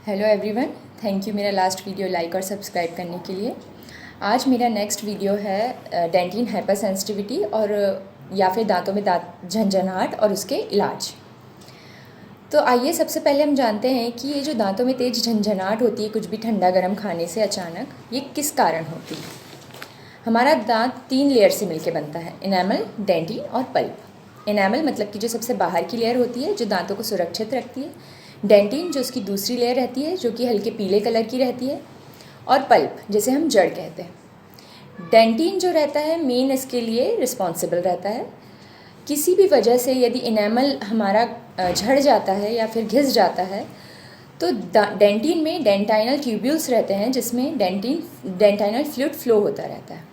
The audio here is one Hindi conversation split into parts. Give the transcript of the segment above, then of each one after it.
हेलो एवरीवन, थैंक यू मेरा लास्ट वीडियो लाइक और सब्सक्राइब करने के लिए। आज मेरा नेक्स्ट वीडियो है डेंटिन हाइपर सेंसिटिविटी और या फिर दांतों में दांत झंझनाहट और उसके इलाज। तो आइए सबसे पहले हम जानते हैं कि ये जो दांतों में तेज़ झंझनाहट होती है कुछ भी ठंडा गर्म खाने से अचानक, ये किस कारण होती है। हमारा दांत 3 लेयर से मिलकर बनता है, इनेमल, डेंटिन और पल्प। इनेमल मतलब कि जो सबसे बाहर की लेयर होती है जो दांतों को सुरक्षित रखती है, डेंटिन जो उसकी दूसरी लेयर रहती है जो कि हल्के पीले कलर की रहती है, और पल्प जिसे हम जड़ कहते हैं। डेंटिन जो रहता है मेन इसके लिए रिस्पॉन्सिबल रहता है। किसी भी वजह से यदि इनेमल हमारा झड़ जाता है या फिर घिस जाता है तो डेंटिन में डेंटाइनल ट्यूब्यूल्स रहते हैं जिसमें डेंटाइनल फ्लूइड फ्लो होता रहता है।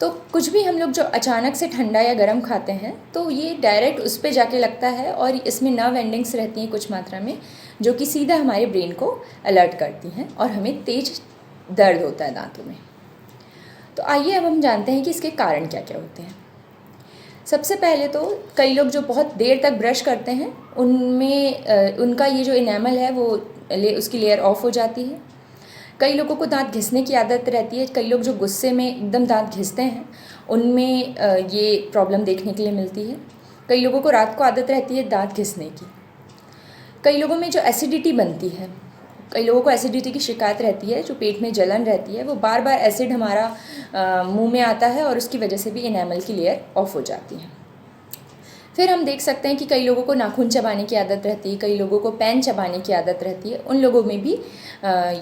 तो कुछ भी हम लोग जो अचानक से ठंडा या गर्म खाते हैं तो ये डायरेक्ट उस पर जाके लगता है और इसमें नर्व एंडिंग्स रहती हैं कुछ मात्रा में जो कि सीधा हमारे ब्रेन को अलर्ट करती हैं और हमें तेज दर्द होता है दांतों में। तो आइए अब हम जानते हैं कि इसके कारण क्या क्या होते हैं। सबसे पहले तो कई लोग जो बहुत देर तक ब्रश करते हैं उनमें उनका ये जो इनेमल है वो उसकी लेयर ऑफ हो जाती है। कई लोगों को दांत घिसने की आदत रहती है। कई लोग जो गुस्से में एकदम दांत घिसते हैं उनमें ये प्रॉब्लम देखने के लिए मिलती है। कई लोगों को रात को आदत रहती है दांत घिसने की। कई लोगों में जो एसिडिटी बनती है, कई लोगों को एसिडिटी की शिकायत रहती है, जो पेट में जलन रहती है, वो बार बार एसिड हमारा मुंह में आता है और उसकी वजह से भी इनेमल की लेयर ऑफ हो जाती है। फिर हम देख सकते हैं कि कई लोगों को नाखून चबाने की आदत रहती है, कई लोगों को पेन चबाने की आदत रहती है। उन लोगों में भी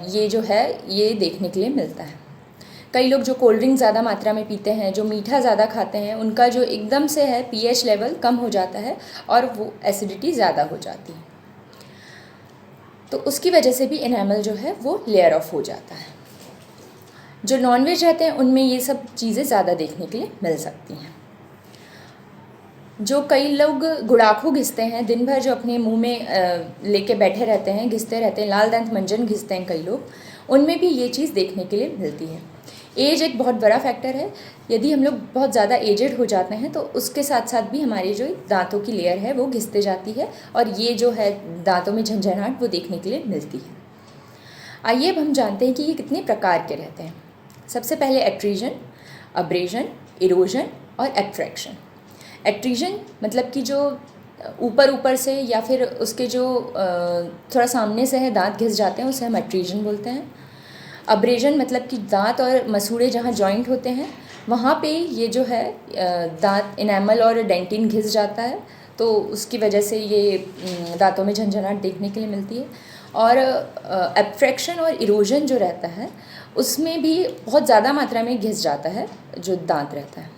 ये जो है ये देखने के लिए मिलता है। कई लोग जो कोल्ड ड्रिंक ज़्यादा मात्रा में पीते हैं, जो मीठा ज़्यादा खाते हैं, उनका जो एकदम से है पीएच लेवल कम हो जाता है और वो एसिडिटी ज़्यादा हो जाती है। तो उसकी वजह से भी इनेमल जो है वो लेयर ऑफ हो जाता है। जो नॉनवेज रहते हैं उनमें ये सब चीज़ें ज़्यादा देखने के लिए मिल सकती हैं। जो कई लोग गुड़ाखू घिसते हैं, दिन भर जो अपने मुंह में लेके बैठे रहते हैं, घिसते रहते हैं, लाल दंत मंजन घिसते हैं कई लोग, उनमें भी ये चीज़ देखने के लिए मिलती है। एज एक बहुत बड़ा फैक्टर है। यदि हम लोग बहुत ज़्यादा एजेड हो जाते हैं तो उसके साथ साथ भी हमारी जो दांतों की लेयर है वो घिसते जाती है और ये जो है दांतों में झंझनाहट वो देखने के लिए मिलती है। आइए अब हम जानते हैं कि ये कितने प्रकार के रहते हैं। सबसे पहले एट्रीजन, अब्रेजन, इरोजन और एब्ट्रैक्शन। एट्रीजन मतलब कि जो ऊपर से या फिर उसके जो थोड़ा सामने से है दांत घिस जाते हैं उसे हम एट्रीजन बोलते हैं। अब्रेजन मतलब कि दांत और मसूड़े जहाँ जॉइंट होते हैं वहाँ पे ये जो है दांत इनेमल और डेंटिन घिस जाता है तो उसकी वजह से ये दांतों में झंझनाहट देखने के लिए मिलती है। और एब्ट्रैक्शन और इरोजन जो रहता है उसमें भी बहुत ज़्यादा मात्रा में घिस जाता है जो दांत रहता है।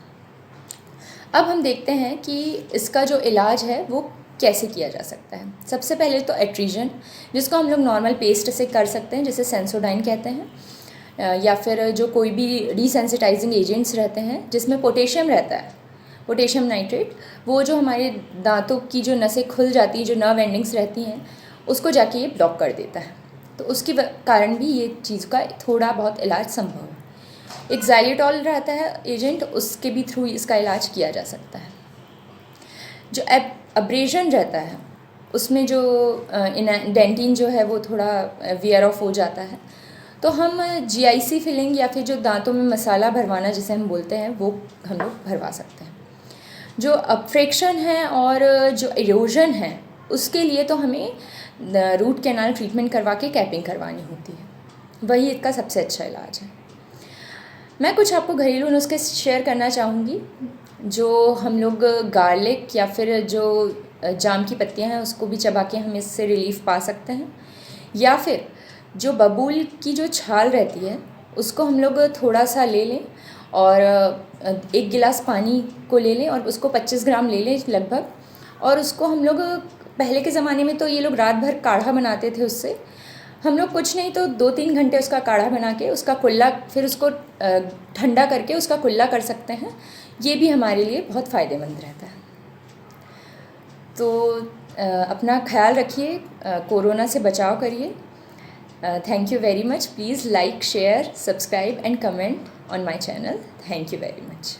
अब हम देखते हैं कि इसका जो इलाज है वो कैसे किया जा सकता है। सबसे पहले तो एट्रीजन, जिसको हम लोग नॉर्मल पेस्ट से कर सकते हैं जिसे सेंसोडाइन कहते हैं, या फिर जो कोई भी डिसेंसिटाइजिंग एजेंट्स रहते हैं जिसमें पोटेशियम रहता है, पोटेशियम नाइट्रेट, वो जो हमारे दांतों की जो नसें खुल जाती हैं, जो नर्व एंडिंग्स रहती हैं, उसको जाके ये ब्लॉक कर देता है। तो उसके कारण भी ये चीज़ का थोड़ा बहुत इलाज संभव है। एक ज़ाइलेटॉल रहता है एजेंट, उसके भी थ्रू इसका इलाज किया जा सकता है। जो अब्रेजन रहता है उसमें जो डेंटिन जो है वो थोड़ा वियर ऑफ हो जाता है तो हम जीआईसी फिलिंग या फिर जो दांतों में मसाला भरवाना जिसे हम बोलते हैं वो हम लोग भरवा सकते हैं। जो अब्फ्रैक्शन है और जो इरोजन है उसके लिए तो हमें रूट कैनाल ट्रीटमेंट करवा के कैपिंग करवानी होती है, वही इसका सबसे अच्छा इलाज है। मैं कुछ आपको घरेलू नुस्खे शेयर करना चाहूँगी जो हम लोग गार्लिक या फिर जो जाम की पत्तियाँ हैं उसको भी चबा के हम इससे रिलीफ पा सकते हैं, या फिर जो बबूल की जो छाल रहती है उसको हम लोग थोड़ा सा ले लें और 1 गिलास पानी को ले लें और उसको 25 ग्राम ले लें लगभग, और उसको हम लोग पहले के ज़माने में तो ये लोग रात भर काढ़ा बनाते थे उससे, हम लोग कुछ नहीं तो 2-3 घंटे उसका काढ़ा बना के उसका कुल्ला फिर उसको ठंडा करके उसका कुल्ला कर सकते हैं। ये भी हमारे लिए बहुत फ़ायदेमंद रहता है। तो अपना ख्याल रखिए, कोरोना से बचाव करिए। Thank you very much. Please like, share, subscribe and comment on my channel. Thank you very much.